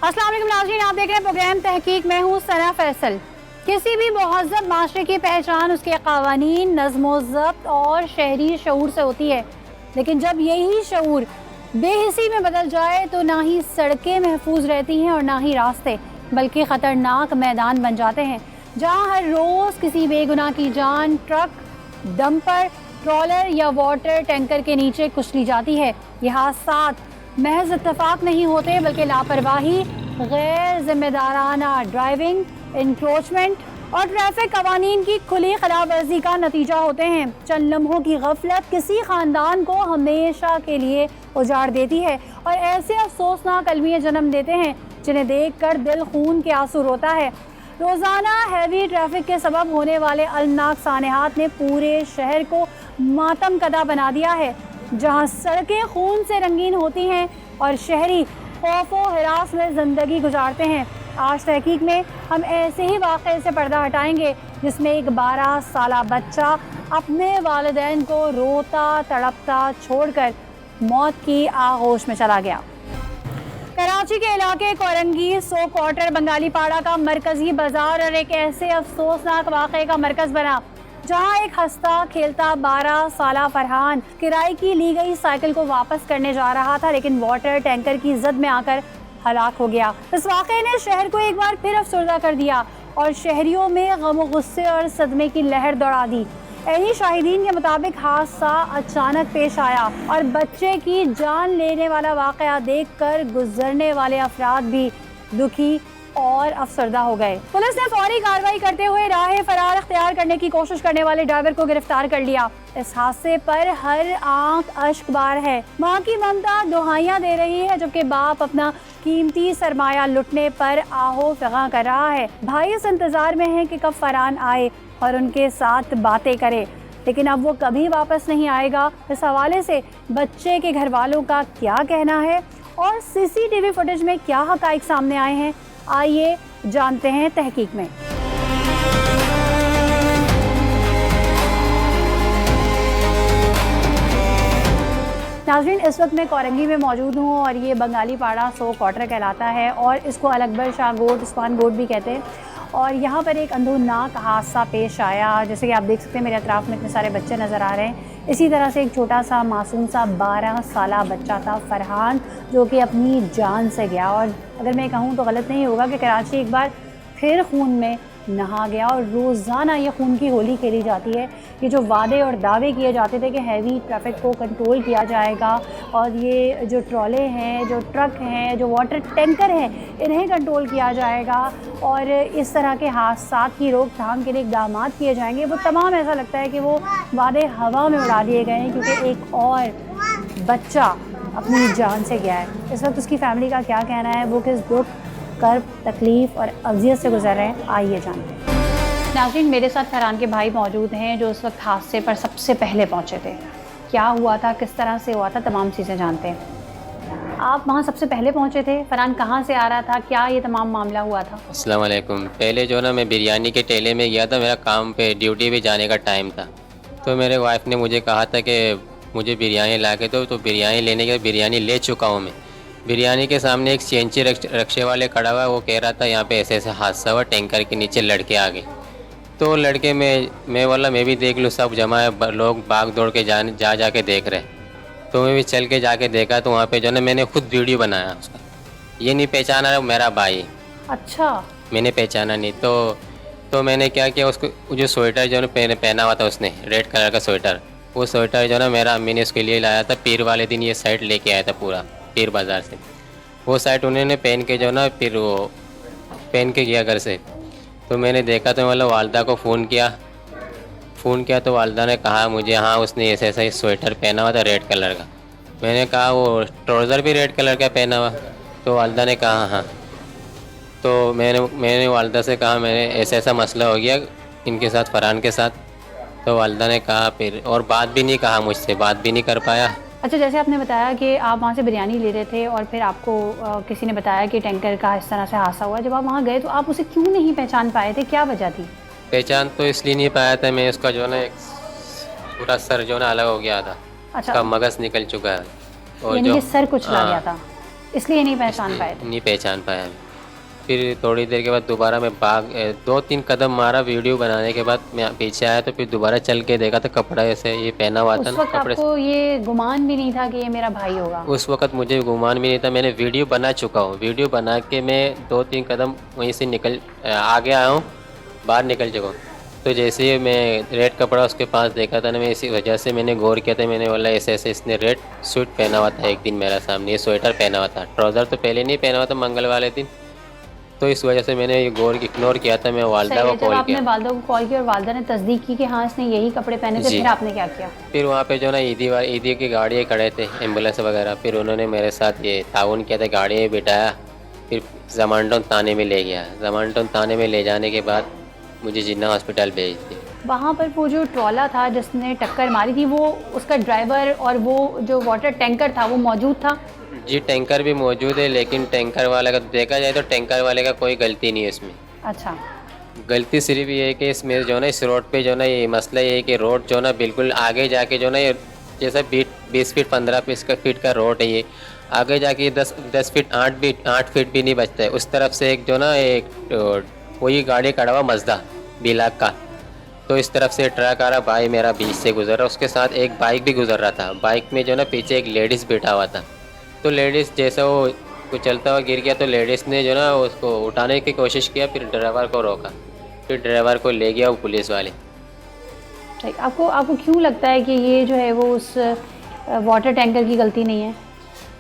अस्सलाम वालेकुम नाज़रीन, आप देख रहे हैं प्रोग्राम तहकीक। मैं हूँ सना फैसल। किसी भी महज़्ज़ब माशरे की पहचान उसके क़वानीन, नज़्म-ओ-ज़ब्त और शहरी शऊर से होती है। लेकिन जब यही शऊर बेहिसी में बदल जाए तो ना ही सड़कें महफूज रहती हैं और ना ही रास्ते, बल्कि ख़तरनाक मैदान बन जाते हैं जहाँ हर रोज़ किसी बेगुनाह की जान ट्रक, डंपर, ट्रॉलर या वाटर टैंकर के नीचे कुचली जाती है। ये हादसात महज इत्तफाक नहीं होते बल्कि लापरवाही, गैर जिम्मेदाराना ड्राइविंग, इंक्रोचमेंट और ट्रैफिक कवानीन की खुली खिलाफवर्जी का नतीजा होते हैं। चंद लम्हों की गफलत किसी ख़ानदान को हमेशा के लिए उजाड़ देती है और ऐसे अफसोसनाक अलमियाँ जन्म देते हैं जिन्हें देख कर दिल खून के आंसू रोता है। रोज़ाना हैवी ट्रैफिक के सबब होने वाले अलनाक सानेहात ने पूरे शहर को मातम कदा बना दिया है, जहां सड़कें खून से रंगीन होती हैं और शहरी खौफ व हिरास में ज़िंदगी गुजारते हैं। आज तहकीक में हम ऐसे ही वाक़े से पर्दा हटाएंगे जिसमें एक 12 साला बच्चा अपने वालिदैन को रोता तड़पता छोड़कर मौत की आगोश में चला गया। कराची के इलाके कोरंगी सो क्वार्टर बंगाली पाड़ा का मरकजी बाजार और एक ऐसे अफसोसनाक वाक़े का मरकज बना जहां एक हंसता खेलता 12 साला फरहान किराए की ली गई साइकिल को वापस करने जा रहा था, लेकिन वाटर टैंकर की जद में आकर हलाक हो गया। इस वाक़े ने शहर को एक बार फिर अफसरदा कर दिया और शहरियों में गम गुस्से और सदमे की लहर दौड़ा दी। ऐनी शाहिदीन के मुताबिक हादसा अचानक पेश आया और बच्चे की जान लेने वाला वाक़या देखकर गुजरने वाले अफराद भी दुखी और अफसरदा हो गए। पुलिस ने फौरी कार्रवाई करते हुए राह फरार अख्तियार करने की कोशिश करने वाले ड्राइवर को गिरफ्तार कर लिया। इस हादसे पर हर आंख अश्क बार है। माँ की ममता दुहाइयां दे रही है जबकि बाप अपना कीमती सरमाया लुटने पर आहो फिगा कर रहा है। भाई इस इंतजार में है कि कब फरहान आए और उनके साथ बातें करे, लेकिन अब वो कभी वापस नहीं आएगा। इस हवाले से बच्चे के घर वालों का क्या कहना है और सीसीटीवी फुटेज में क्या हकाइक सामने आए हैं, आइए जानते हैं तहकीक में। नाज़रीन, इस वक्त मैं कोरंगी में मौजूद हूँ और ये बंगाली पाड़ा सो क्वार्टर कहलाता है और इसको अलकबर शाह गोट, उस्मान गोट भी कहते हैं। और यहाँ पर एक अंधोनाक हादसा पेश आया, जैसे कि आप देख सकते हैं मेरे अतराफ़ में इतने सारे बच्चे नज़र आ रहे हैं। इसी तरह से एक छोटा सा मासूम सा 12 साला बच्चा था फरहान, जो कि अपनी जान से गया। और अगर मैं कहूँ तो गलत नहीं होगा कि कराची एक बार फिर खून में नहा गया और रोज़ाना ये खून की होली खेली जाती है। ये जो वादे और दावे किए जाते थे कि हैवी ट्रैफिक को कंट्रोल किया जाएगा और ये जो ट्रॉले हैं, जो ट्रक हैं, जो वाटर टैंकर हैं, इन्हें कंट्रोल किया जाएगा और इस तरह के हादसात की रोकथाम के लिए इक़दाम किए जाएंगे, वो तमाम ऐसा लगता है कि वो वादे हवा में उड़ा दिए गए हैं, क्योंकि एक और बच्चा अपनी जान से गया है। इस वक्त उसकी फैमिली का क्या कहना है, वो किस दुख, कर्ब, तकलीफ़ और अज़ियत से गुजर रहे हैं, आइए जानते हैं। नाज़रीन, मेरे साथ फरहान के भाई मौजूद हैं जो उस वक्त हादसे पर सबसे पहले पहुंचे थे। क्या हुआ था, किस तरह से हुआ था, तमाम चीज़ें जानते हैं। आप वहां सबसे पहले पहुंचे थे, फरहान कहां से आ रहा था, क्या ये तमाम मामला हुआ था? अस्सलाम वालेकुम। पहले जो ना मैं बिरयानी के ठेले में गया था, मेरा काम पे ड्यूटी पे जाने का टाइम था, तो मेरे वाइफ ने मुझे कहा था कि मुझे बिरयानी ला के दो, तो बिरयानी लेने के बिरयानी ले चुका हूँ मैं। बिरयानी के सामने एक सीएनजी रिक्शे वाले खड़ा हुआ, वो कह रहा था यहाँ पे ऐसे ऐसे हादसा हुआ, टैंकर के नीचे लड़के आ गए। तो लड़के मैं भी देख लूँ, सब जमा है, लोग भाग दौड़ के जा के देख रहे। तो मैं भी चल के जाके देखा तो वहाँ पे जो ना मैंने खुद वीडियो बनाया उसका। ये नहीं पहचाना मेरा भाई। अच्छा। मैंने पहचाना नहीं तो मैंने क्या किया, उसको जो स्वेटर जो ना पहना हुआ था उसने, रेड कलर का स्वेटर, वो स्वेटर जो ना मेरा अम्मी ने उसके लिए लाया था। पीर वाले दिन ये साइड लेके आया था पूरा पीर बाज़ार से। वो साइड उन्होंने पहन के जो ना फिर वो पहन के गया घर से। तो मैंने देखा तो मतलब वालदा को फ़ोन किया तो वालदा ने कहा मुझे, हाँ उसने ऐसा ऐसा स्वेटर पहना हुआ था रेड कलर का। मैंने कहा वो ट्राउज़र भी रेड कलर का पहना हुआ, तो वालदा ने कहा हाँ। तो मैंने वालदा से कहा मैंने ऐसा ऐसा मसला हो गया इनके साथ, फरहान के साथ। तो वालदा ने कहा फिर, और बात भी नहीं कहा मुझसे, बात भी नहीं कर पाया। अच्छा, जैसे आपने बताया कि आप वहाँ से बिरयानी ले रहे थे और फिर आपको किसी ने बताया कि टैंकर का इस तरह से हादसा हुआ। जब आप वहाँ गए तो आप उसे क्यों नहीं पहचान पाए थे, क्या वजह थी? पहचान तो इसलिए नहीं पाया था, मैं उसका जो ना एक पूरा सर जो ना अलग हो गया था। अच्छा। उसका मगज़ निकल चुका है और यानी कि सर कुचला गया था। इसलिए नहीं पहचान पाए थे। नहीं पहचान पाया मैं। फिर थोड़ी देर के बाद दोबारा मैं 2-3 कदम मारा वीडियो बनाने के बाद मैं पीछे आया, तो फिर दोबारा चल के देखा तो कपड़ा ऐसे ये पहना हुआ था उस ना वक्त कपड़े। आपको ये गुमान भी नहीं था कि ये मेरा भाई होगा? उस वक्त मुझे गुमान भी नहीं था, मैंने वीडियो बना चुका हूँ। वीडियो बना के मैं 2-3 कदम वहीं से आगे आया हूँ, बाहर निकल चुका हूँ। तो जैसे ही मैं रेड कपड़ा उसके पास देखा था ना, मैं इसी वजह से मैंने गौर किया था। मैंने बोला ऐसे ऐसे इसने रेड सूट पहना हुआ था एक दिन मेरा सामने, ये स्वेटर पहना हुआ था, ट्राउज़र तो पहले नहीं पहना हुआ था मंगल वाले दिन। तो इस वजह से मैंने ये गौर इग्नोर किया था। मैं वालदा सही को है, जब कॉल आपने किया। वालदा को कॉल किया और वालदा ने तस्दीक की कि हाँ इसने यही कपड़े पहने थे, जी। फिर आपने क्या किया? फिर वहाँ पे जो ना ईदी की गाड़ी खड़े थे, एम्बुलेंस वगैरह। फिर उन्होंने मेरे साथ ये ताउन किया था, गाड़ी में बिठाया, फिर जमानटोन थाने में ले गया। जमानटोन थाने में ले जाने के बाद मुझे जिन्ना हॉस्पिटल भेज दिया। वहाँ पर वो जो ट्रॉला था जिसने टक्कर मारी थी, वो उसका ड्राइवर और वो जो वाटर टैंकर था वो मौजूद था? जी टैंकर भी मौजूद है, लेकिन टैंकर वाले का देखा जाए तो टैंकर वाले का कोई गलती नहीं है इसमें। अच्छा। गलती सिर्फ ये है कि इसमें जो ना इस रोड पे जो ना ये मसला ये है कि रोड जो ना बिल्कुल आगे जाके जो ना ये जैसा 20 फीट 15 फीट का रोड है, ये आगे जाके 10 फीट 8 फीट भी नहीं बचता है। उस तरफ से एक जो ना एक वही गाड़ी खड़ा हुआ मजदा बिलाक का, तो इस तरफ से ट्रक आ रहा, भाई मेरा बीच से गुजर रहा, उसके साथ एक बाइक भी गुजर रहा था। बाइक में जो ना पीछे एक लेडीज़ बैठा हुआ था। तो लेडीज़ जैसा वो चलता हुआ गिर गया, तो लेडीज़ ने जो ना उसको उठाने की कोशिश किया, फिर ड्राइवर को रोका, फिर ड्राइवर को ले गया वो पुलिस वाले। ठीक, आपको क्यों लगता है कि ये जो है वो उस वाटर टैंकर की गलती नहीं है?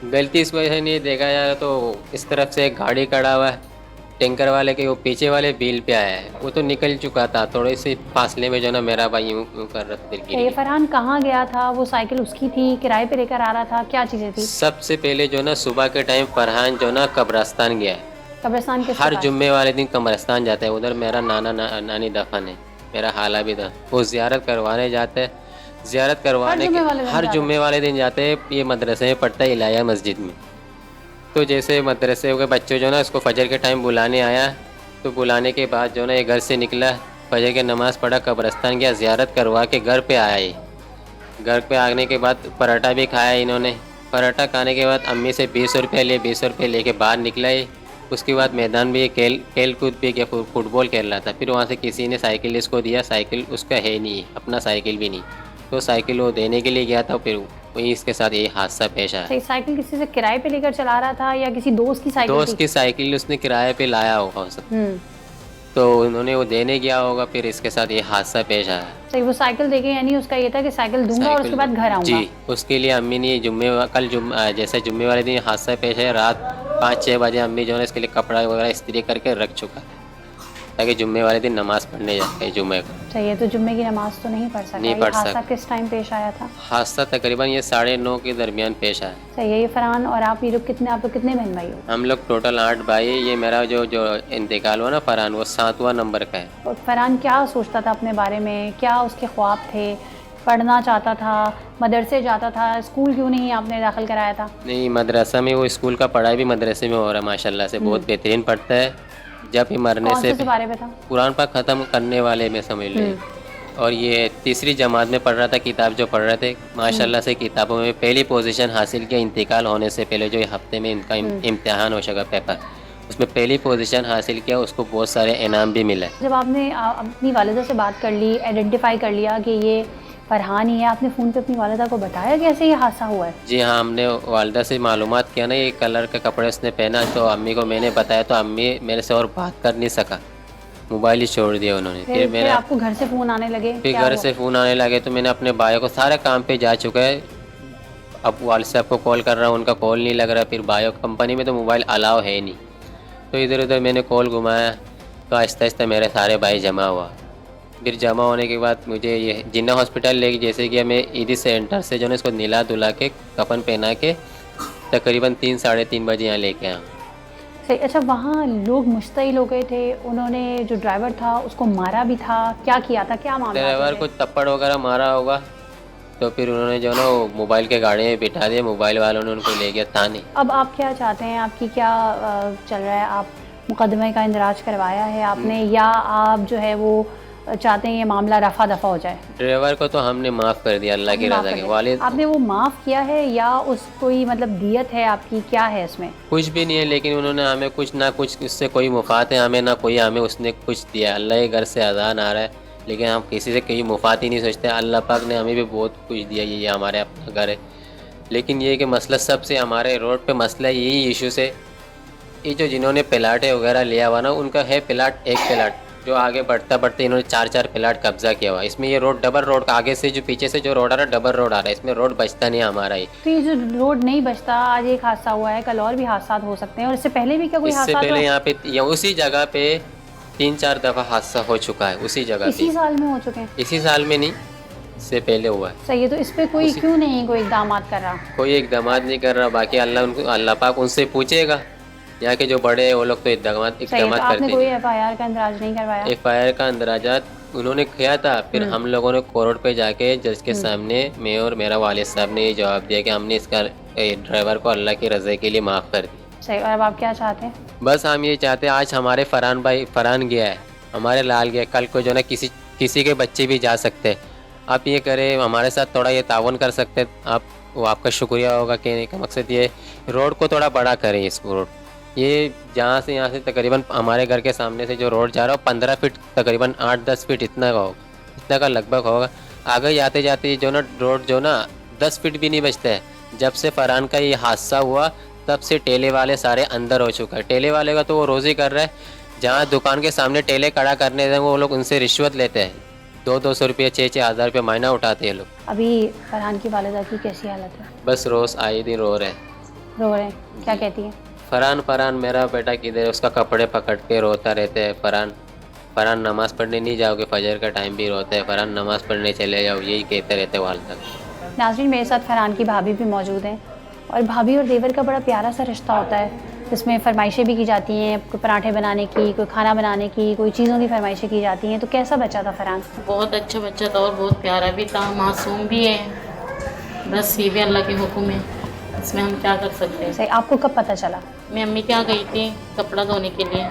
गलती इस वजह से नहीं, देखा जाए तो इस तरफ से एक गाड़ी खड़ा हुआ है, टैंकर वाले के वो पीछे वाले व्हील पे आया है, वो तो निकल चुका था। थोड़े से फासले में जो ना मेरा भाई यूँ कर रहा था, ये फरहान कहाँ गया था? वो साइकिल उसकी थी, किराए पे लेकर आ रहा था, क्या चीज़ें थी? सबसे पहले जो ना सुबह के टाइम फरहान जो ना कब्रस्तान गया है। कब्रिस्तान के हर जुम्मे वाले दिन कब्रस्तान जाता है, उधर मेरा नानी दफन है, मेरा हाला भी था। वो ज़ियारत करवाने जाते हैं, ज़ियारत करवाने के हर जुम्मे वाले दिन जाते हैं। ये मदरसे में पढ़ता है, इलाया मस्जिद में। तो जैसे मदरसे के बच्चे जो ना इसको फजर के टाइम बुलाने आया, तो बुलाने के बाद जो ना ये घर से निकला, फजर की नमाज़ पढ़ा, कब्रस्तान गया, ज़ियारत करवा के घर पे आया। ये घर पे आने के बाद पराठा भी खाया इन्होंने। पराठा खाने के बाद अम्मी से 20 रुपये लिए, 20 रुपये लेके बाहर निकला ये। उसके बाद मैदान में खेल कूद भी किया, फुटबॉल खेल रहा था। फिर वहाँ से किसी ने साइकिल इसको दिया, साइकिल उसका है नहीं, अपना साइकिल भी नहीं, तो साइकिल वो देने के लिए गया था, फिर वही इसके साथ ये हादसा पेश आया। साइकिल किसी से किराए पे लेकर चला रहा था या किसी दोस्त की साइकिल? दोस्त की साइकिल उसने किराए पे लाया होगा हो सकता, तो उन्होंने वो देने गया होगा, फिर इसके साथ ये हादसा पेश आया। सही, वो साइकिल देके यानी उसका ये था कि साइकिल दूंगा और उसके बाद घर आऊँगा। जी, उसके लिए अम्मी ने जैसे जुम्मे वाले दिन हादसा पेश है, रात 5-6 बजे अम्मी जो है इसके लिए कपड़ा वगैरह इस्त्री करके रख चुका है, ताकि जुम्मे वाले दिन नमाज़ पढ़ने जाते हैं जुम्मे को। चाहिए तो जुम्मे की नमाज तो नहीं पढ़ सका। नहीं पढ़ हादसा किस टाइम पेश आया था? हादसा तकरीबन ये 9:30 के दरमियान पेश आया। सही है। ये फरहान और आप लोग कितने बहन भाई हो? हम लोग टोटल 8 भाई। ये मेरा जो इंतकाल हुआ ना फरहान, वो 7वां नंबर का है। और फरहान क्या सोचता था अपने बारे में? क्या उसके ख्वाब थे? पढ़ना चाहता था, मदरसे जाता था, स्कूल क्यों नहीं आपने दाखिल कराया था? नहीं, मदरसा में वो स्कूल का पढ़ाई भी मदरसे में हो रहा है माशाल्लाह से, बहुत बेहतरीन पढ़ता है। जब ही मरने से बारे में था? कुरान पाक ख़त्म करने वाले में समझ लीजिए। और ये 3री जमात में पढ़ रहा था, किताब जो पढ़ रहे थे माशाल्लाह से किताबों में पहली पोजीशन हासिल किया। इंतकाल होने से पहले जो हफ्ते में इनका इम्तिहान हो सका पेपर, उसमें पहली पोजीशन हासिल किया, उसको बहुत सारे इनाम भी मिले। जब आपने अपनी वालिदा से बात कर ली, आइडेंटिफाई कर लिया कि ये फरहान ही है, आपने फ़ोन पे अपनी वालिदा को बताया कैसे ये हादसा हुआ है? जी हाँ, हमने वालिदा से मालूमात किया ना, ये कलर के कपड़े उसने पहना, तो अम्मी को मैंने बताया, तो अम्मी मेरे से और बात कर नहीं सका, मोबाइल ही छोड़ दिया उन्होंने। फिर आपको घर से फ़ोन आने लगे? फिर घर से फ़ोन आने लगे, तो मैंने अपने भाई को, सारे काम पे जा चुका है, अब वालिद साहब को कॉल कर रहा हूँ, उनका कॉल नहीं लग रहा। फिर भाई कंपनी में तो मोबाइल अलाउ है नहीं, तो इधर उधर मैंने कॉल घुमाया, तो आहिस्ता आहिस्ता मेरे सारे भाई जमा हुआ। फिर जमा होने के बाद मुझे ये जिन्ना हॉस्पिटल लेके जैसे कि मैं ईदी सेंटर से जो है इसको नीला धुला के कफन पहना के तकरीबन 3-3:30 बजे यहाँ लेके आया। सही। अच्छा, वहाँ लोग मुश्तइल हो गए थे, उन्होंने जो ड्राइवर था उसको मारा भी था, क्या किया था, क्या मामला? ड्राइवर को थप्पड़ वगैरह मारा होगा, तो फिर उन्होंने जो ना वो मोबाइल के गाड़ी में बिठा दिया, मोबाइल वालों ने उनको ले गया थाने। अब आप क्या चाहते हैं? आपकी क्या चल रहा है? आप मुकदमे का इंदराज करवाया है आपने, या आप जो है वो चाहते हैं ये मामला रफा दफा हो जाए? ड्राइवर को तो हमने माफ़ कर दिया अल्लाह की माफ़ रज़ा कर के दिया। वालिद। आपने वो माफ़ किया है या उस कोई मतलब दियत है आपकी, क्या है इसमें? कुछ भी नहीं है, लेकिन उन्होंने हमें कुछ ना कुछ, इससे कोई मुफात है हमें ना कोई, हमें उसने कुछ दिया। अल्लाह के घर से अज़ान आ रहा है, लेकिन हम किसी से कोई मुफात ही नहीं सोचते। अल्लाह पाक ने हमें भी बहुत कुछ दिया, ये हमारे अपना घर है। लेकिन ये कि मसला सबसे हमारे रोड पे मसला यही इशू से, ये जो जिन्होंने प्लाट वगैरह लिया हुआ ना, उनका है प्लाट, एक प्लाट जो आगे बढ़ता बढ़ते इन्होंने 4-4 प्लाट कब्जा किया हुआ। इसमें ये रोड डबल रोड का, आगे से जो पीछे से जो रोड आ रहा है डबल रोड आ रहा है, इसमें रोड बचता नहीं है हमारा ही। तो ये जो रोड नहीं बचता, आज एक हादसा हुआ है, कल और भी हादसा हो सकते हैं, और इससे पहले भी क्या कोई इससे हादसा पहले हुआ? यहाँ पे उसी जगह पे 3-4 दफ़ा हादसा हो चुका है, उसी जगह इसी पे। साल में हो चुके हैं? इसी साल में नहीं, इससे पहले हुआ है। सही है, तो इस पे कोई क्यों नहीं कोई इकदाम कर रहा? कोई इकदाम नहीं कर रहा, बाकी अल्लाह पाक उनसे पूछेगा। यहाँ के जो बड़े हैं वो लोग तो इकदाम सही है, तो करते आपने कोई हैं। FIR का इंदराज नहीं करवाया? FIR का अंदराजात उन्होंने किया था, फिर हम लोगों ने कोर्ट पे जाके जज के सामने मैं और मेरा वालिद साहब ने ये जवाब दिया कि हमने इसका ड्राइवर को अल्लाह की रज़ा के लिए माफ़ कर दिया। सही, और अब आप क्या चाहते हैं? बस हम ये चाहते हैं, आज हमारे फरहान गया है, हमारे लाल गया, कल को जो ना किसी के बच्चे भी जा सकते हैं। आप ये करें, हमारे साथ थोड़ा ये तावन कर सकते हैं आप, वो आपका शुक्रिया होगा। कहने का मकसद ये रोड को थोड़ा बड़ा करें। इस रोड ये यहाँ से तकरीबन हमारे घर के सामने से जो रोड जा रहा है 15 फीट, तकरीबन 8-10 फीट इतना का होगा, इतना का लगभग होगा। आगे जाते जाते जो ना रोड जो ना 10 फीट भी नहीं बचता है। जब से फरहान का ये हादसा हुआ तब से ठेले वाले सारे अंदर हो चुका है। ठेले वाले का तो वो रोज़ ही कर रहा है, जहाँ दुकान के सामने ठेले खड़ा करने दें वो लोग उनसे रिश्वत लेते हैं, 200-200 रुपये, 6-6 हज़ार रुपये महीना उठाते हैं लोग। अभी फरहान की वालिदा की कैसी हालत है? बस रोज़ आए दिन रो रहे हैं। रो रहे हैं? क्या कहती हैं? फरहान मेरा बेटा किधर, उसका कपड़े पकड़ के रोता रहता है। फरहान नमाज़ पढ़ने नहीं जाओगे, फजर का टाइम भी रोता है, फरहान नमाज़ पढ़ने चले जाओ, यही कहते रहते हैं वालिदा। नाज़रीन, मेरे साथ फरहान की भाभी भी मौजूद हैं, और भाभी और देवर का बड़ा प्यारा सा रिश्ता होता है, जिसमें फरमाइशें भी की जाती हैं, कोई पराठे बनाने की, कोई खाना बनाने की, कोई चीज़ों की फरमाइशें की जाती हैं। तो कैसा बच्चा था फरहान? बहुत अच्छा बच्चा था और बहुत प्यारा भी था, मासूम भी है। बस ये भी अल्लाह के हुक्म है, इसमें हम क्या कर सकते हैं। सही, आपको कब पता चला? मैं अम्मी के यहाँ गई थी कपड़ा धोने के लिए,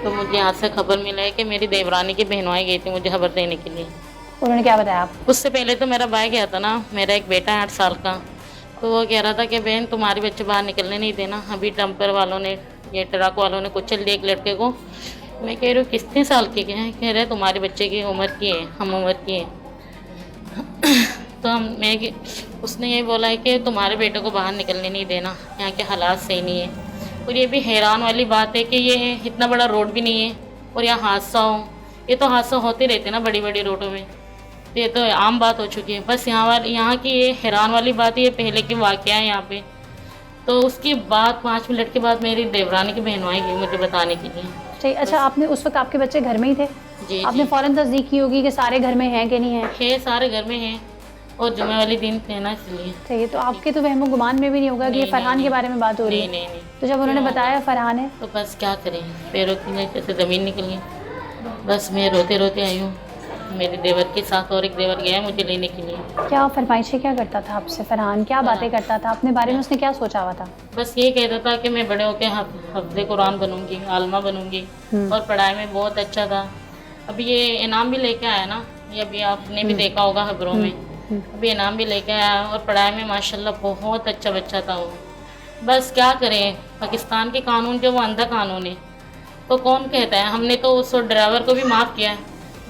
तो मुझे यहाँ से खबर मिला है कि मेरी देवरानी की बहनोई गई थी मुझे खबर देने के लिए। उन्होंने क्या बताया आपको? उससे पहले तो मेरा भाई गया था ना, मेरा एक बेटा है 8 साल का, तो वो कह रहा था कि बहन तुम्हारे बच्चे बाहर निकलने नहीं देना। अभी डंपर वालों ने, ये ट्रक वालों ने कुचल दिया एक लड़के को। मैं कह रही हूँ कितने साल के हैं? कह रहे तुम्हारे बच्चे की उम्र की है, हम उम्र की है। तो उसने ये बोला है कि तुम्हारे बेटे को बाहर निकलने नहीं देना, यहाँ के हालात सही नहीं है। और ये भी हैरान वाली बात है कि ये इतना बड़ा रोड भी नहीं है और यहाँ हादसा हो। ये तो हादसा होते रहते ना बड़ी बड़ी रोडों में, तो ये तो आम बात हो चुकी है। बस यहाँ की ये हैरान वाली बात है, ये पहले की वाक़या है यहाँ पे। तो उसके बाद 5 मिनट के बाद मेरी देवरानी की बहनोई गई मुझे बताने के लिए। सही, अच्छा, आपने उस वक्त आपके बच्चे घर में ही थे? जी, आपने फ़ौरन तस्दीक की होगी कि सारे घर में हैं कि नहीं हैं? है, सारे घर में हैं और जुमे वाले दिन थे ना, इसलिए। सही है, तो आपके तो वहमो गुमान में भी नहीं होगा कि ये फरहान के बारे में बात हो रही है? नहीं। तो जब उन्होंने बताया फरहान है, तो बस क्या करें, पैरों की नीचे से ज़मीन निकल गई। बस मैं रोते रोते आई हूँ। मेरे देवर के साथ और एक देवर गया मुझे लेने के लिए। क्या फरमाइशें क्या करता था आपसे फरहान? क्या बातें करता था अपने बारे में? उसने क्या सोचा हुआ था? बस ये कहता था कि मैं बड़े होकर हफ्ज़े कुरान बनूंगी, आलमा बनूंगी, और पढ़ाई में बहुत अच्छा था। अभी ये इनाम भी लेके आया ना, ये अभी आपने भी देखा होगा खबरों में, अभी इनाम भी लेके आया और पढ़ाई में माशाल्लाह बहुत अच्छा बच्चा था वो। बस क्या करें, पाकिस्तान के कानून जो वो अंधा कानून है, तो कौन कहता है। हमने तो उस ड्राइवर को भी माफ़ किया।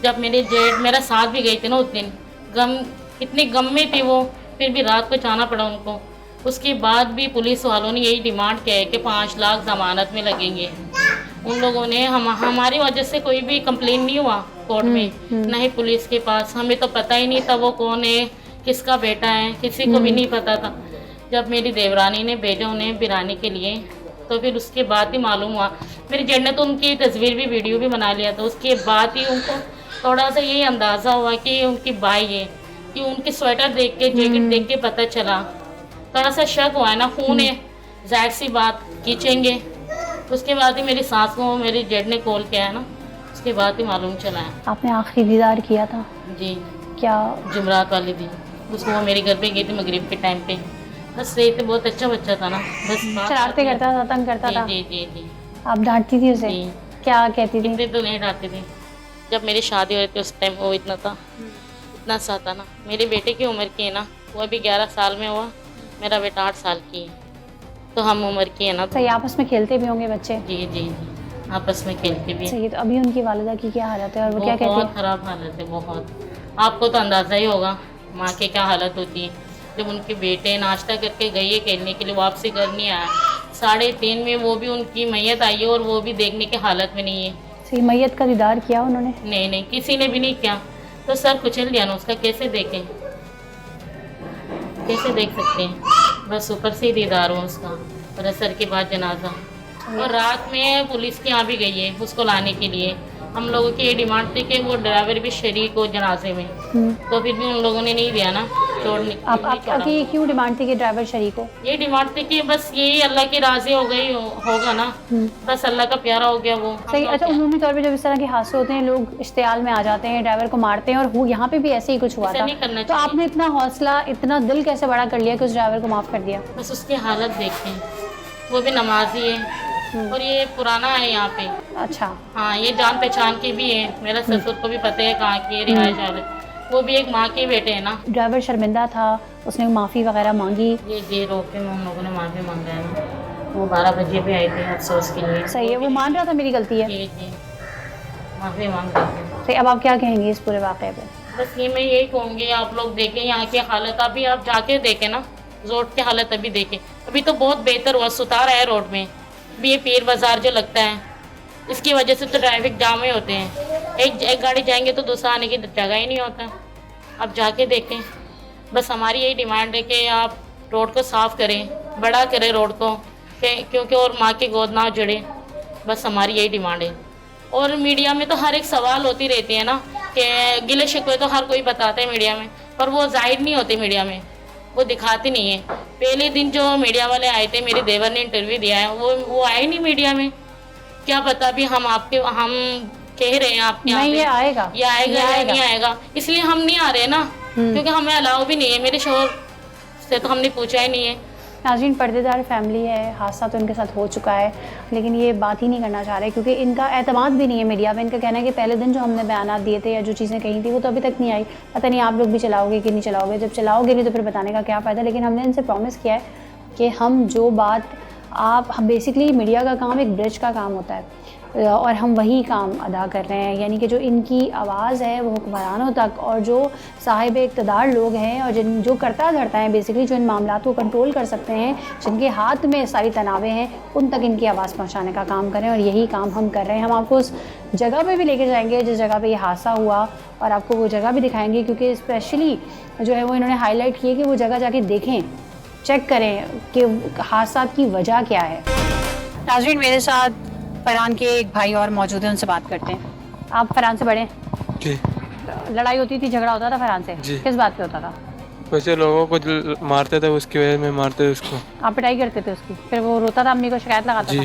जब मेरे जेठ मेरा साथ भी गई थी ना उस दिन, इतने गम में थे वो, फिर भी रात को जाना पड़ा उनको। उसके बाद भी पुलिस वालों ने यही डिमांड किया है कि 5 लाख ज़मानत में लगेंगे। उन लोगों ने हमारी वजह से कोई भी कंप्लेन नहीं हुआ कोर्ट में, ना ही पुलिस के पास। हमें तो पता ही नहीं था वो कौन है, किसका बेटा है, किसी को भी नहीं पता था। जब मेरी देवरानी ने भेजा उन्हें बिरानी के लिए, तो फिर उसके बाद ही मालूम हुआ। मेरी जेठ ने तो उनकी तस्वीर भी, वीडियो भी बना लिया था। उसके बाद ही उनको थोड़ा सा यही अंदाज़ा हुआ कि ये उनकी भाई है, कि उनकी स्वेटर देख के, जैकेट देख के पता चला। थोड़ा सा शक हुआ है ना, खून है, जाहिर सी बात खींचेंगे। उसके बाद ही मेरी सास को मेरी जेठ ने कॉल किया है ना, उसके बाद ही मालूम चला है। आपने आखिरी दीदार किया था? जी, क्या? जुमरात वाले दिन उसको वो मेरे घर पे गई थी मगरिब के टाइम पे। बस रही थी, बहुत अच्छा बच्चा था ना। बस शरारतें करता था, तंग करता था? जी। आप डांटती थी उसे? जी। क्या कहती थी? इतने तो नहीं डांटते थे, जब मेरी शादी हुई थी उस टाइम वो इतना था, इतना सा था ना। मेरे बेटे की उम्र की है ना, वो अभी 11 साल में हुआ, मेरा बेटा 8 साल की है, तो हम उम्र की है ना। सही, आपस में खेलते भी होंगे बच्चे? जी जी जी, आपस में खेलते भी हैं। सही है। तो अभी उनकी वालिदा की क्या हालत है और वो क्या कहती बहुत है? ख़राब हालत है, बहुत। आपको तो अंदाज़ा ही होगा माँ की क्या हालत होती है। जब उनके बेटे नाश्ता करके गई है खेलने के लिए, वापसी घर नहीं आया, 3:30 में वो भी उनकी मैयत आई है और वो भी देखने की हालत में नहीं है। सही, मैयत का दीदार किया उन्होंने? नहीं नहीं, किसी ने भी नहीं किया। तो सर कुचल दिया ना उसका, कैसे देखें, कैसे देख सकते हैं। बस ऊपर से ही दीदार हो उसका, और असर के बाद जनाजा। और रात में पुलिस के यहाँ भी गई है उसको लाने के लिए। हम लोगों की ये डिमांड थी कि वो ड्राइवर भी शरीक हो जनाजे में, तो फिर भी उन लोगों ने नहीं दिया ना छोड़ने। आपकी ये क्यों डिमांड थी कि ड्राइवर शरीक हो? ये डिमांड थी कि बस यही अल्लाह की राजी हो गई होगा ना, बस अल्लाह का प्यारा हो गया वो। सही। अच्छा, उमूमी तौर पे जब इस तरह के हादसे होते हैं लोग इश्तियाल में आ जाते हैं, ड्राइवर को मारते हैं, और यहाँ पे भी ऐसे ही कुछ हुआ ऐसा था। नहीं करना तो चाहिए। आपने इतना हौसला, इतना दिल कैसे बड़ा कर लिया कि उस ड्राइवर को माफ़ कर दिया? बस उसकी हालत देखते हैं, वो भी नमाजी है और ये पुराना है यहाँ पे। अच्छा। हाँ, ये जान पहचान की भी है, मेरा ससुर को भी पता है कहाँ की है रिहाइश वाले, वो भी एक माँ के बेटे है ना। ड्राइवर शर्मिंदा था, उसने माफ़ी वगैरह मांगी? ये रोके में उन लोगों ने माफ़ी मांगा है ना। वो 12 बजे भी आए थे अफसोस के लिए। सही है, वो मान रहा था मेरी गलती है। जी जी, माफ़ी मांग रहे थे। सही। अब आप क्या कहेंगे इस पूरे वाक़े पे? बस ये मैं यही कहूँगी, आप लोग देखें यहाँ की हालत, अभी आप जाके देखें ना रोड की हालत, अभी देखें। अभी तो बहुत बेहतर हुआ, सुधार है रोड में। अभी ये पीर बाज़ार जो लगता है, इसकी वजह से तो ट्रैफिक जाम ही होते हैं। एक गाड़ी जाएंगे तो दूसरा आने की जगह ही नहीं होता। आप जाके देखें। बस हमारी यही डिमांड है कि आप रोड को साफ़ करें, बड़ा करें रोड को, क्योंकि और माँ की गोद ना जुड़े। बस हमारी यही डिमांड है। और मीडिया में तो हर एक सवाल होती रहती है ना कि गिले शिकवे तो हर कोई बताते हैं मीडिया में, पर वो जाहिर नहीं होते मीडिया में, वो दिखाते नहीं है। पहले दिन जो मीडिया वाले आए थे, मेरे देवर ने इंटरव्यू दिया है, वो आए नहीं मीडिया में। क्या पता भी हम कह रहे हैं आपके यहाँ नहीं, ये आएगा, ये आएगा या नहीं आएगा, इसलिए हम नहीं आ रहे ना, क्योंकि हमें अलाउ भी नहीं है। मेरे शोहर से तो हमने पूछा ही नहीं है। नाज़रीन, पर्देदार फैमिली है, हादसा तो इनके साथ हो चुका है, लेकिन ये बात ही नहीं करना चाह रहे क्योंकि इनका एतमाद भी नहीं है मीडिया पे। इनका कहना है कि पहले दिन जो हमने बयानात दिए थे या जो चीज़ें कही थी वो तो अभी तक नहीं आई। पता नहीं आप लोग भी चलाओगे कि नहीं चलाओगे, जब चलाओगे नहीं तो फिर बताने का क्या फ़ायदा। लेकिन हमने इनसे प्रॉमिस किया है कि हम जो बात हम बेसिकली मीडिया का काम एक ब्रिज का काम होता है और हम वही काम अदा कर रहे हैं, यानी कि जो इनकी आवाज़ है वो हुक्मरानों तक और जो साहिब इक़्तिदार लोग हैं और जो करता धरता है बेसिकली, जो इन मामलात को कंट्रोल कर सकते हैं, जिनके हाथ में सारी तनावें हैं, उन तक इनकी आवाज़ पहुंचाने का काम करें, और यही काम हम कर रहे हैं। हम आपको उस जगह पे भी लेके जाएंगे जिस जगह पे ये हादसा हुआ और आपको वो जगह भी दिखाएंगे, क्योंकि स्पेशली जो है वो इन्होंने हाईलाइट किए कि वो जगह जाके देखें, चेक करें कि हादसा की वजह क्या है। नाज़रीन, मेरे साथ फरहान के एक भाई और मौजूद हैं, उनसे बात करते हैं। आप फरहान से बड़े हैं? जी। लड़ाई होती थी, झगड़ा होता था फरहान से? जी। किस बात पे होता था? वैसे लोगों को मारते थे, उसकी वजह में मारते थे उसको। आप पिटाई करते थे उसकी, फिर वो रोता था, अम्मी को शिकायत लगाता था?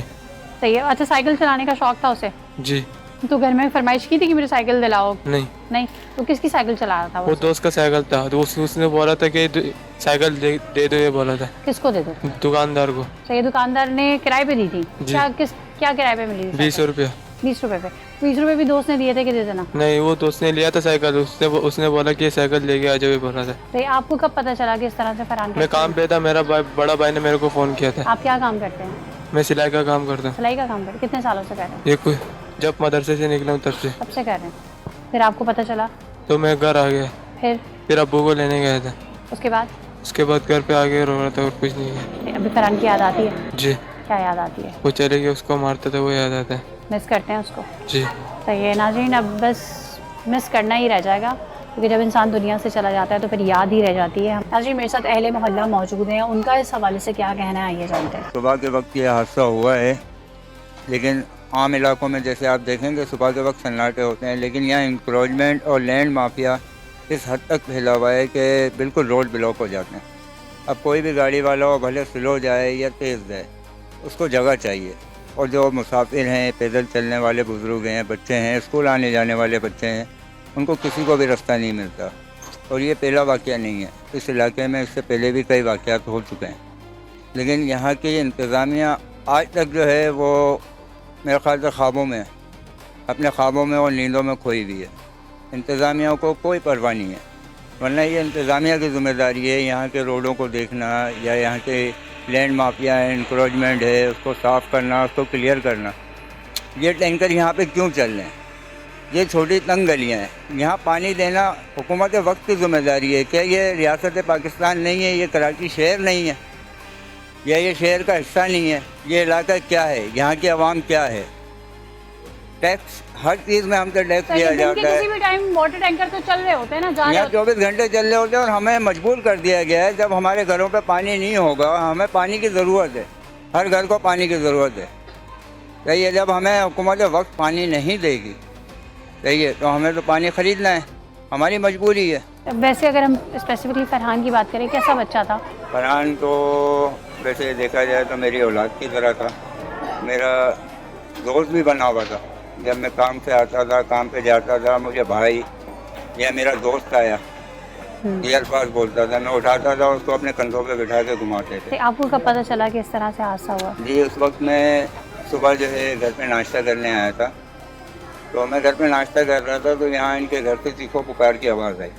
सही है। अच्छा, साइकिल चलाने का शौक था उसे? जी। तो घर में फरमाइश की थी कि मेरी साइकिल दिलाओ? नहीं। तो किसकी साइकिल चला रहा था वो दोस्त का साइकिल था, तो उसने बोला था कि साइकिल दे दो, ये बोला था। किसको दे दो? दुकानदार को। सही। दुकानदार ने किराए पे दी थी? जी। क्या किराए पे मिली? 20 रुपया। 20 रुपए पे? 20 रुपए भी दोस्त ने दिए थे कि दे देना? नहीं, वो दोस्त ने लिया था साइकिल, उसने बोला कि साइकिल लेके आ जाओ, ये बोला था। तो आपको कब पता चला कि इस तरह से फरहान? मैं काम पे था, मेरा बड़ा भाई ने मेरे को फ़ोन किया था। आप क्या काम करते हैं? मैं सिलाई का काम करता हूँ। सिलाई का काम करते? कितने सालों से कर रहे हैं? ये कोई जब मदरसे से निकला हूँ तब से कर रहे हैं। फिर आपको पता चला तो मैं घर आ गया, फिर अब्बू को लेने गया था। उसके बाद घर पे आ गया, रो रहा था और कुछ नहीं है। अभी फरहान की याद आती है? जी। क्या याद आती है? वो चले गए, उसको मारता था, वो याद आता है। मिस करते हैं उसको? जी। सही है। नाज़रीन, अब बस मिस करना ही रह जाएगा, क्योंकि जब इंसान दुनिया से चला जाता है तो फिर याद ही रह जाती है। नाज़रीन, मेरे साथ अहले मोहल्ला मौजूद हैं, उनका इस हवाले से क्या कहना है आइए जानते हैं। सुबह के वक्त ये हादसा हुआ है, लेकिन आम इलाकों में जैसे आप देखेंगे सुबह के वक्त सन्नाटे होते हैं, लेकिन यहाँ इंक्रोचमेंट और लैंड माफिया इस हद तक फैला हुआ है कि बिल्कुल रोड ब्लॉक हो जाते हैं। अब कोई भी गाड़ी वाला हो, भले स्लो जाए या तेज़ जाए, उसको जगह चाहिए। और जो मुसाफिर हैं, पैदल चलने वाले बुज़ुर्ग हैं, बच्चे हैं, स्कूल आने जाने वाले बच्चे हैं, उनको किसी को भी रास्ता नहीं मिलता। और ये पहला वाक़या नहीं है, इस इलाके में इससे पहले भी कई वाक़यात हो चुके हैं, लेकिन यहाँ की इंतज़ामिया आज तक जो है वो मेरे ख्याल से ख्वाबों में है। अपने ख्वाबों में और नींदों में खोई हुई है। इंतज़ामिया को कोई परवाह नहीं है, वरना ये इंतज़ामिया की ज़िम्मेदारी है यहाँ के रोडों को देखना या यहाँ के लैंड माफिया है, इंक्रोचमेंट है, उसको साफ़ करना, उसको क्लियर करना। ये टैंकर यहाँ पे क्यों चल रहे हैं? ये छोटी तंग गलियाँ हैं, यहाँ पानी देना हुकूमत वक्त की ज़िम्मेदारी है। क्या ये रियासत पाकिस्तान नहीं है? ये कराची शहर नहीं है या ये शहर का हिस्सा नहीं है? ये इलाका क्या है? यहाँ की आवाम क्या है? टैक्स हर चीज़ में हमसे टैक्स लिया जाता है। किसी भी टाइम वाटर टैंकर तो चल रहे होते हैं ना, जा रहे यहाँ होते हैं। 24 घंटे चल रहे होते हैं और हमें मजबूर कर दिया गया है। जब हमारे घरों पे पानी नहीं होगा, हमें पानी की ज़रूरत है, हर घर को पानी की ज़रूरत है, सही है। जब हमें हुकूमत वक्त पानी नहीं देगी, सही है, तो हमें तो पानी ख़रीदना है, हमारी मजबूरी है। वैसे अगर हम स्पेसिफिकली फरहान की बात करें, कैसा बच्चा था? फरहान तो वैसे देखा जाए तो मेरी औलाद की तरह था, मेरा दोस्त भी बना हुआ था। जब मैं काम से आता था, काम पे जाता था, मुझे भाई या मेरा दोस्त आया, ये अल्फाज बोलता था, मैं उठाता था, उसको अपने कंधों पे बिठा के घुमाते थे। आपको कब पता चला कि इस तरह से हादसा हुआ? जी, उस वक्त मैं सुबह जो है घर पे नाश्ता करने आया था, तो मैं घर पे नाश्ता कर रहा था, तो यहाँ इनके घर से चीखों पुकार की आवाज़ आई।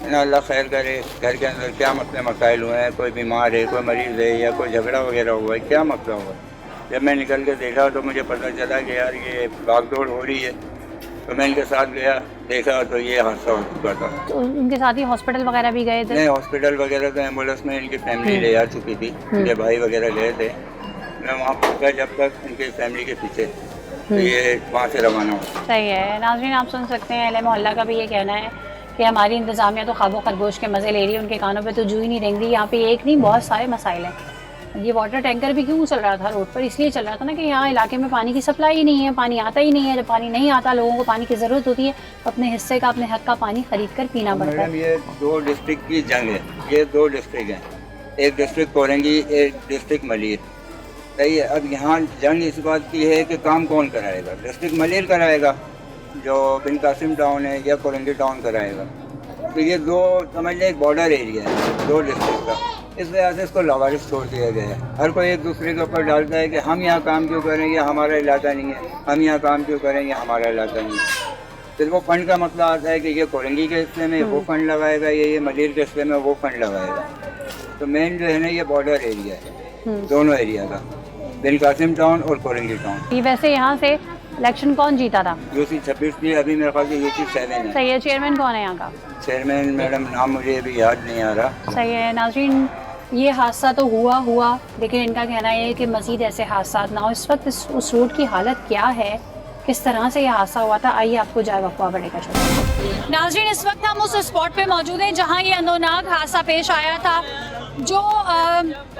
मैंने अल्लाह खैर करे, घर के अंदर क्या मसले मसाइल हुए हैं, कोई बीमार है, कोई मरीज़ है या कोई झगड़ा वगैरह हुआ है, क्या मसला हुआ है। जब मैं निकल के देखा तो मुझे पता चला कि यार ये भागदौड़ हो रही है, तो मैं इनके साथ गया, देखा तो ये हादसा हो चुका था। तो उनके साथ ही हॉस्पिटल वगैरह भी गए थे? नहीं, हॉस्पिटल वगैरह तो एम्बुलेंस में इनकी फैमिली ले आ चुकी थी, मेरे भाई वगैरह गए थे। मैं वहाँ पहुँचा जब तक इनकी फैमिली के पीछे, तो ये वहाँ से रवाना हुआ। सही है। नाज़रीन, आप सुन सकते हैं, अहले मोहल्ला का भी ये कहना है कि हमारी इंतज़ामिया तो ख्वाबो खरगोश के मज़े ले रही है, उनके कानों पे तो जू ही नहीं रेंग रही। यहाँ पे एक नहीं, बहुत सारे मसाइल हैं। ये वाटर टैंकर भी क्यों चल रहा था रोड पर? इसलिए चल रहा था ना कि यहाँ इलाके में पानी की सप्लाई ही नहीं है, पानी आता ही नहीं है। जब पानी नहीं आता, लोगों को पानी की ज़रूरत होती है, तो अपने हिस्से का, अपने हक का पानी ख़रीद कर पीना पड़ता है। मैडम, ये दो डिस्ट्रिक्ट की जंग है, ये दो डिस्ट्रिक्ट हैं, एक डिस्ट्रिक्ट कोरंगी, एक डिस्ट्रिक्ट मलिर, सही है। अब यहाँ जंग इस बात की है कि काम कौन कराएगा? डिस्ट्रिक्ट मलिर कराएगा, जो बिन कासिम टाउन है, या कोरंगी टाउन कराएगा। तो ये दो समझ लें एक बॉर्डर एरिया है दो डिस्ट्रिक्ट का, इस वजह से इसको लावारिस छोड़ दिया गया है। हर कोई एक दूसरे के ऊपर डालता है कि हम यहाँ काम क्यों करें, ये हमारा इलाका नहीं है, हम यहाँ काम क्यों करें, ये हमारा इलाका नहीं है। फिर वो फंड का मसला आता है कि ये कोरंगी के हिस्से में वो फंड लगाएगा, ये मलिर के हिस्से में वो फंड लगाएगा। तो मेन जो है ना, ये बॉर्डर एरिया है दोनों एरिया का, बिन कासिम टाउन और कोरंगी टाउन। ये वैसे यहाँ से इलेक्शन कौन जीता था? यूसी 26 थी, अभी मेरे ख्याल से यूसी 7 है। सही है। चेयरमैन कौन है यहाँ का? चेयरमैन मैडम नाम मुझे अभी याद नहीं आ रहा। सही है। नाज़रीन, ये हादसा तो हुआ, लेकिन इनका कहना है कि मज़ीद ऐसे हादसा ना हो। इस वक्त उस रोड की हालत क्या है, किस तरह से ये हादसा हुआ था, आइए आपको जाए वक्फा बढ़ेगा। नाज़रीन, इस वक्त हम उस स्पॉट पे मौजूद हैं जहाँ ये अंदोनाक हादसा पेश आया था। जो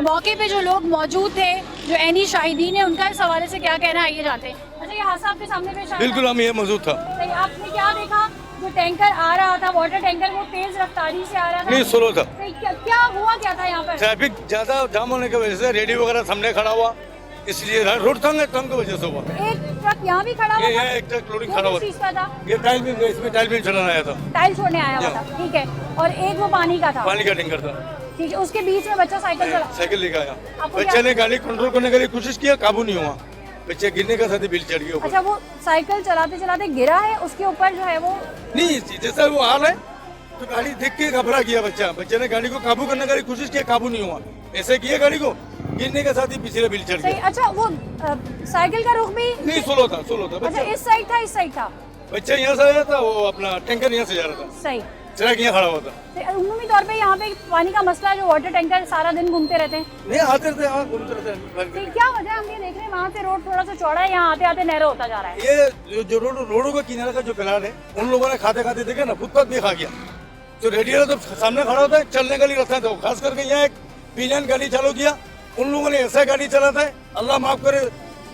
मौके पे जो लोग मौजूद थे, जो ऐनी शाहिदीन है, उनका इस हवाले से क्या कहना है, आइए जाते हैं। अच्छा, ये हादसा आपके सामने पेश आया? बिल्कुल, हम ये मौजूद था। सही, आपने क्या देखा? जो टैंकर आ रहा था, वाटर टैंकर, वो तेज रफ्तारी से आ रहा था? नहीं, स्लो था। क्या हुआ क्या था यहाँ पर? ट्रैफिक ज्यादा जाम होने की वजह से रेडी वगैरह सामने खड़ा हुआ, इसलिए रोड तंग की वजह से हुआ। एक ट्रक यहाँ भी खड़ा हुआ ये था? एक ट्रक लोडिंग खड़ा हुआ किस चीज़ का था? ये टाइल भी, इसमें टाइल भी चलाना आया था, टाइल छोड़ने आया हुआ था, ठीक है। और एक वो पानी का था, पानी का टैंकर था, ठीक है। उसके बीच में बच्चा साइकिल चला, साइकिल लेकर आया, आपको बच्चे ने गाड़ी कंट्रोल करने के लिए कोशिश किया, काबू नहीं हुआ, बच्चे गिरने का साथ ही बिल चढ़ गया। अच्छा, वो साइकिल चलाते चलाते गिरा है, उसके ऊपर जो है वो नहीं, जैसा वो हाल है तो गाड़ी देख के घबरा गया बच्चे ने गाड़ी को काबू करने की कोशिश किया, काबू नहीं हुआ, ऐसे किया गाड़ी को, गिरने के साथ ही पिछले बिल चढ़ सही। गया। अच्छा, वो साइकिल का रुख भी नहीं, सोलो था अच्छा, बच्चा। इस साइड था, इस साइड था? बच्चा यहाँ से आया था, वो अपना टैंकर यहाँ से जा रहा था, सही। ट्रक यहाँ खड़ा हुआ था। उम्मी तौर पे यहाँ पे पानी का मसला, जो वाटर टैंकर सारा दिन घूमते रहते हैं, नहीं आते थे, हाँ घूमते रहते हैं। क्या वजह है? हम ये देख रहे हैं वहाँ से रोड थोड़ा सा चौड़ा है, यहाँ आते आते नहरा होता जा रहा है। ये जो रोडों का किनारे का जो प्लान है, उन लोगों ने खाते खाते देखे ना, फुटपाथ भी खा गया। तो रेडियो तो सामने खड़ा होता है, चलने का लिए रास्ता था, खास करके यहाँ एक पीजन गाड़ी चालू किया, उन लोगों ने ऐसा गाड़ी चलाता है, अल्लाह माफ करे,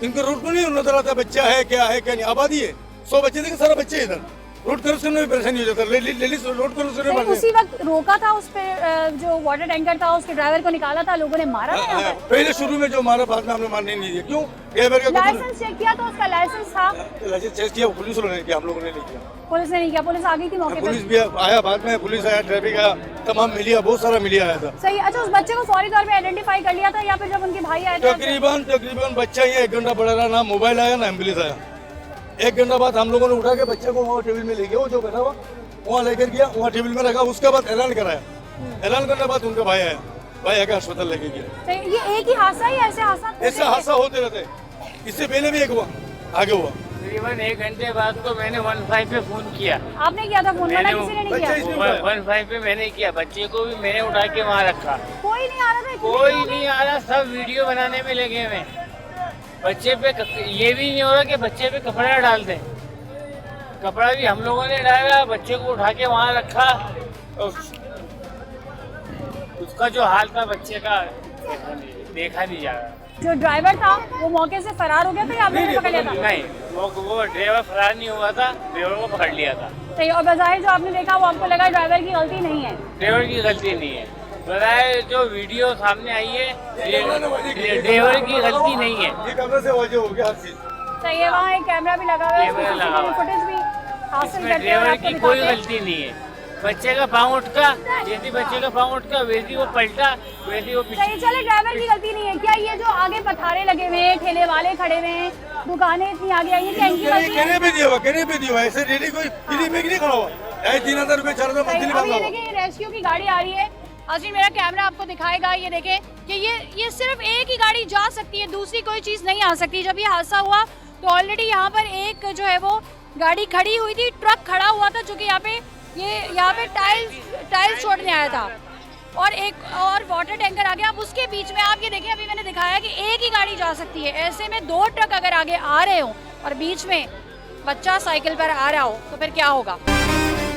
इनके रूट को नहीं नजर आता बच्चा है क्या नहीं। आबादी है 100 बच्चे थे, सारा बच्चे इधर रोड क्रॉस करने में परेशानी हो जाता है, लेडीज रोड क्रॉस करने में। उसी वक्त रोका था उस पे, जो वाटर टैंकर था उसके ड्राइवर को निकाला था, लोगों ने मारा था यहाँ पर? पहले शुरू में जो मारा, बाद में हमने मारने नहीं दिया। क्यों? ड्राइवर का लाइसेंस चेक किया तो उसका लाइसेंस था, लाइसेंस चेक किया, पुलिस वालों ने किया, हम लोगों ने नहीं किया। पुलिस ने नहीं किया? पुलिस आ गई थी मौके पे? पुलिस भी आया बाद में, पुलिस आया, ट्रैफिक आया, तमाम मीडिया, बहुत सारा मीडिया आया था। सही। अच्छा, उस बच्चे को फौरी तौर पे आइडेंटिफाई कर लिया था या फिर जब उनके भाई आए थे? तकरीबन बच्चा ये 1 घंटा पड़ा रहा, ना मोबाइल आया ना एम्बुलेंस आया। 1 घंटा बाद हम लोगों ने उठा के बच्चे को वहाँ टेबल में ले गया, वो जो बैठा हुआ वहाँ लेकर गया, वहाँ टेबल में रखा। उसके बाद ऐलान कराया, ऐलान करने के बाद उनका भाई आया, भाई आके अस्पताल लेके गया। तो ये एक ही हादसा है, ऐसे हादसा ऐसा हादसा होते रहते, इससे पहले भी एक हुआ, आगे हुआ। तकरीबन 1 घंटे बाद को मैंने 15 पे फोन किया। आपने किया था फोन? मना किसी ने नहीं किया? 15 पे मैंने किया, बच्चे को भी मैंने उठा के वहाँ रखा। कोई नहीं आ रहा था? कोई नहीं आ रहा, सब वीडियो बनाने में लगे हुए। बच्चे पे ये भी नहीं हो रहा कि बच्चे पे कपड़ा डाल दें। कपड़ा भी हम लोगों ने डाला, बच्चे को उठा के वहाँ रखा। उसका जो हाल था बच्चे का देखा नहीं जा रहा। जो ड्राइवर था वो मौके से फरार हो गया था या आपने पकड़ लिया था? नहीं, वो ड्राइवर फरार नहीं हुआ था, ड्राइवर को पकड़ लिया था। सही। और बजाय जो आपने देखा वो आपको लगा ड्राइवर की गलती नहीं है? ड्राइवर की गलती नहीं है, बजाय जो वीडियो सामने आई है ड्राइवर की गलती नहीं है। ये कैमरे से वाजे हो गया हर चीज। सही है, वहाँ एक कैमरा भी लगा हुआ है, कैमरा लगा हुआ है। फुटेज भी हासिल इसमें करते हैं और ड्राइवर आपको की कोई दिखाते हैं। गलती नहीं है। बच्चे का पाँव उठका, जैसे बच्चे का पाँव उठका वैसे वो पलटा, वैसे वो सही। चले, ड्राइवर की गलती नहीं है क्या? ये जो आगे पथारे लगे हुए हैं, ठेले वाले खड़े हुए हैं, दुकानें इतनी आगे आई है, क्या इनकी गलती है? कहने पे दिया हुआ, कहने पे दिया हुआ, ऐसे डेली कोई फ्री में नहीं खड़ा हुआ। 3,000 रुपए 4,000 सही। मंथली अब मांगा ये हुआ। देखिए, ये रेस्क्यू की गाड़ी आ रही है। आज मेरा कैमरा आपको दिखाएगा, ये देखें कि ये सिर्फ एक ही गाड़ी जा सकती है, दूसरी कोई चीज़ नहीं आ सकती। जब ये हादसा हुआ तो ऑलरेडी यहाँ पर एक जो है वो गाड़ी खड़ी हुई थी, ट्रक खड़ा हुआ था जो कि यहाँ पे टाइल्स छोड़ने आया था, और एक और वाटर टैंकर आ गया। अब उसके बीच में आप ये देखें, अभी मैंने दिखाया कि एक ही गाड़ी जा सकती है। ऐसे में 2 ट्रक अगर आगे आ रहे हो और बीच में बच्चा साइकिल पर आ रहा हो तो फिर क्या होगा?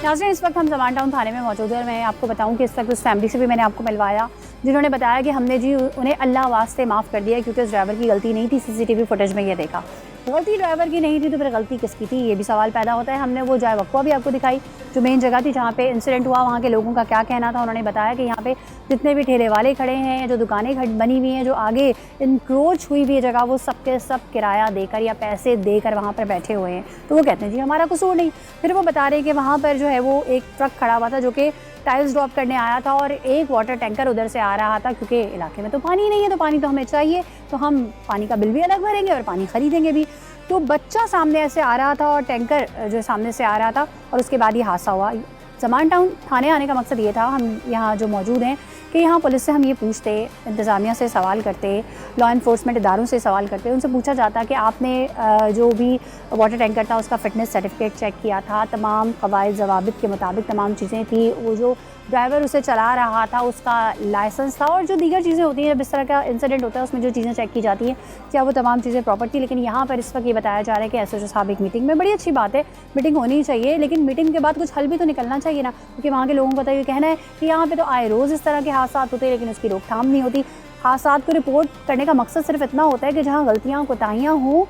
नाज़रीन, इस वक्त हम ज़मान टाउन थाने में मौजूद है और मैं आपको बताऊं कि इस वक्त उस फैमिली से भी मैंने आपको मिलवाया जिन्होंने बताया कि हमने जी उन्हें अल्लाह वास्ते माफ़ कर दिया क्योंकि उस ड्राइवर की गलती नहीं थी। सीसीटीवी फुटेज में ये देखा, गलती ड्राइवर की नहीं थी तो फिर गलती किसकी थी, ये भी सवाल पैदा होता है। हमने वो जाए वक्फा भी आपको दिखाई जो मेन जगह थी जहाँ पे इंसिडेंट हुआ, वहाँ के लोगों का क्या कहना था। उन्होंने बताया कि यहाँ पे जितने भी ठेले वाले खड़े हैं, जो दुकानें बनी हुई हैं, जो आगे इंक्रोच हुई हुई है जगह, वो सब के सब किराया देकर या पैसे देकर वहाँ पर बैठे हुए हैं। तो वो कहते हैं जी हमारा कसूर नहीं। फिर वो बता रहे हैं कि वहाँ पर जो है वो एक ट्रक खड़ा हुआ था जो कि टाइल्स ड्रॉप करने आया था और एक वाटर टैंकर उधर से आ रहा था क्योंकि इलाके में तो पानी नहीं है, तो पानी तो हमें चाहिए, तो हम पानी का बिल भी अलग भरेंगे और पानी ख़रीदेंगे भी। तो बच्चा सामने ऐसे आ रहा था और टैंकर जो सामने से आ रहा था और उसके बाद ये हादसा हुआ। ज़मान टाउन थाने आने का मकसद ये था, हम यहाँ जो मौजूद हैं कि यहाँ पुलिस से हम ये पूछते, इंतज़ामिया से सवाल करते, लॉ इन्फोर्समेंट इदारों से सवाल करते, उनसे पूछा जाता कि आपने जो भी वाटर टैंकर था उसका फ़िटनेस सर्टिफिकेट चेक किया था, तमाम क़वाइद ज़वाबित के मुताबिक तमाम चीज़ें थी, वो जो ड्राइवर उसे चला रहा था उसका लाइसेंस था और जो दीगर चीज़ें होती हैं जब इस तरह का इंसिडेंट होता है उसमें जो चीज़ें चेक की जाती हैं क्या वो तमाम चीज़ें प्रॉपर थी। लेकिन यहाँ पर इस वक्त ये बताया जा रहा है कि एसएचओ साहब एक मीटिंग में, बड़ी अच्छी बात है, मीटिंग होनी चाहिए, लेकिन मीटिंग के बाद कुछ हल भी तो निकलना चाहिए ना, क्योंकि वहाँ के लोगों का तो ये कहना है कि यहाँ पे तो आए रोज़ इस तरह के हादसा होते हैं लेकिन उसकी रोकथाम नहीं होती। हादसा को रिपोर्ट करने का मकसद सिर्फ इतना होता है कि जहाँ गलतियाँ कोताहियाँ हों,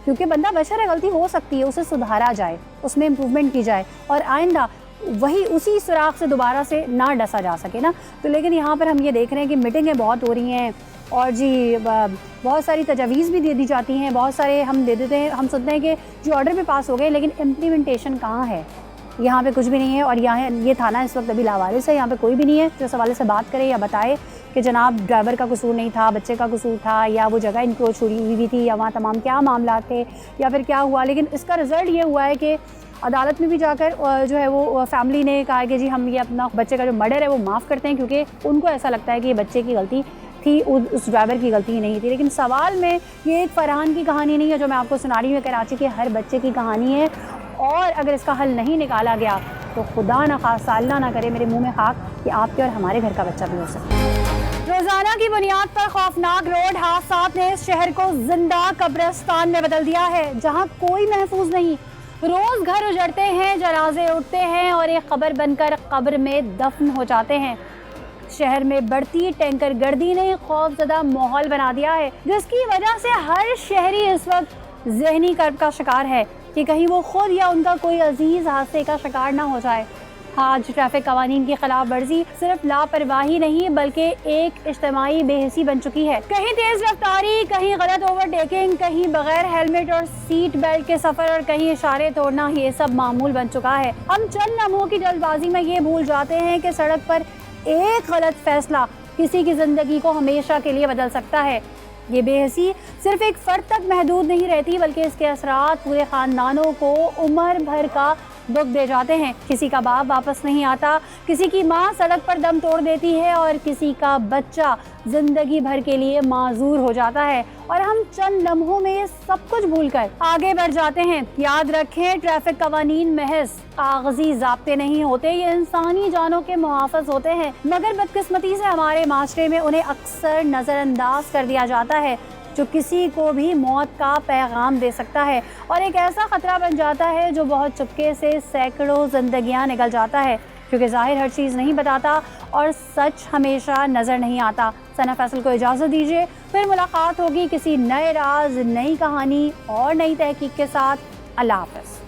क्योंकि बंदा बशर है, गलती हो सकती है, उसे सुधारा जाए, उसमें इम्प्रूवमेंट की जाए और आइंदा वही उसी सुराख से दोबारा से ना डसा जा सके ना। तो लेकिन यहाँ पर हम ये देख रहे हैं कि मीटिंगें बहुत हो रही हैं और जी बहुत सारी तजावीज़ भी दे दी जाती हैं, बहुत सारे हम दे देते हैं, हम सोचते हैं कि जो ऑर्डर भी पास हो गए लेकिन इम्प्लीमेंटेशन कहाँ है, यहाँ पे कुछ भी नहीं है। और यहाँ ये थाना इस वक्त अभी लावारिस है, यहाँ पे कोई भी नहीं है जो इस हवाले से बात करे या बताए कि जनाब ड्राइवर का कसूर नहीं था, बच्चे का कसूर था, या वो जगह इंक्रोच हुई थी, या वहाँ तमाम क्या मामला थे या फिर क्या हुआ। लेकिन इसका रिज़ल्ट ये हुआ है कि अदालत में भी जाकर जो है वो फैमिली ने कहा कि जी हम ये अपना बच्चे का जो मर्डर है वो माफ़ करते हैं क्योंकि उनको ऐसा लगता है कि ये बच्चे की गलती थी, उस ड्राइवर की गलती नहीं थी। लेकिन सवाल में ये एक फरहान की कहानी नहीं है जो मैं आपको सुना रही हूँ, कराची के हर बच्चे की कहानी है और अगर इसका हल नहीं निकाला गया तो खुदा न खासा अल्लाह ना करे मेरे मुँह में खाक कि आपके और हमारे घर का बच्चा भी हो सकता है। रोज़ाना की बुनियाद पर खौफनाक रोड हादसात ने इस शहर को जिंदा कब्रिस्तान में बदल दिया है जहाँ कोई महफूज नहीं। रोज़ घर उजड़ते हैं, जनाजे उठते हैं और एक खबर बनकर कब्र में दफन हो जाते हैं। शहर में बढ़ती टैंकर गर्दी ने खौफजदा माहौल बना दिया है जिसकी वजह से हर शहरी इस वक्त जहनी कर्ब का शिकार है कि कहीं वो खुद या उनका कोई अजीज हादसे का शिकार ना हो जाए। आज ट्रैफिक कवानीन की खिलाफ वर्जी सिर्फ लापरवाही नहीं बल्कि एक इज्तिमाई बेहिसी बन चुकी है। कहीं तेज रफ्तारी, कहीं गलत ओवरटेकिंग, कहीं बगैर हेलमेट और सीट बेल्ट के सफर और कहीं इशारे तोड़ना, ये सब मामूल बन चुका है। हम चंद लम्हों की जल्दबाजी में ये भूल जाते हैं कि सड़क पर एक गलत फैसला किसी की जिंदगी को हमेशा के लिए बदल सकता है। ये बेहसी सिर्फ एक फ़र्द तक महदूद नहीं रहती, बल्कि इसके असरात पूरे ख़ानदानों को उम्र भर का दुख दे जाते हैं। किसी का बाप वापस नहीं आता, किसी की माँ सड़क पर दम तोड़ देती है और किसी का बच्चा ज़िंदगी भर के लिए माजूर हो जाता है और हम चंद लम्हों में ये सब कुछ भूलकर आगे बढ़ जाते हैं। याद रखें, ट्रैफिक कवानीन महज कागजी ज़ाब्ते नहीं होते, ये इंसानी जानों के मुहाफ़िज़ होते हैं, मगर बदकिस्मती से हमारे माशरे में उन्हें अक्सर नज़रअंदाज कर दिया जाता है, जो किसी को भी मौत का पैगाम दे सकता है और एक ऐसा ख़तरा बन जाता है जो बहुत चुपके से सैकड़ों ज़िंदगियां निकल जाता है, क्योंकि ज़ाहिर हर चीज़ नहीं बताता और सच हमेशा नज़र नहीं आता। सना फैसल को इजाज़त दीजिए, फिर मुलाकात होगी किसी नए राज, नई कहानी और नई तहकीक के साथ। अल्लाह हाफ़िज़।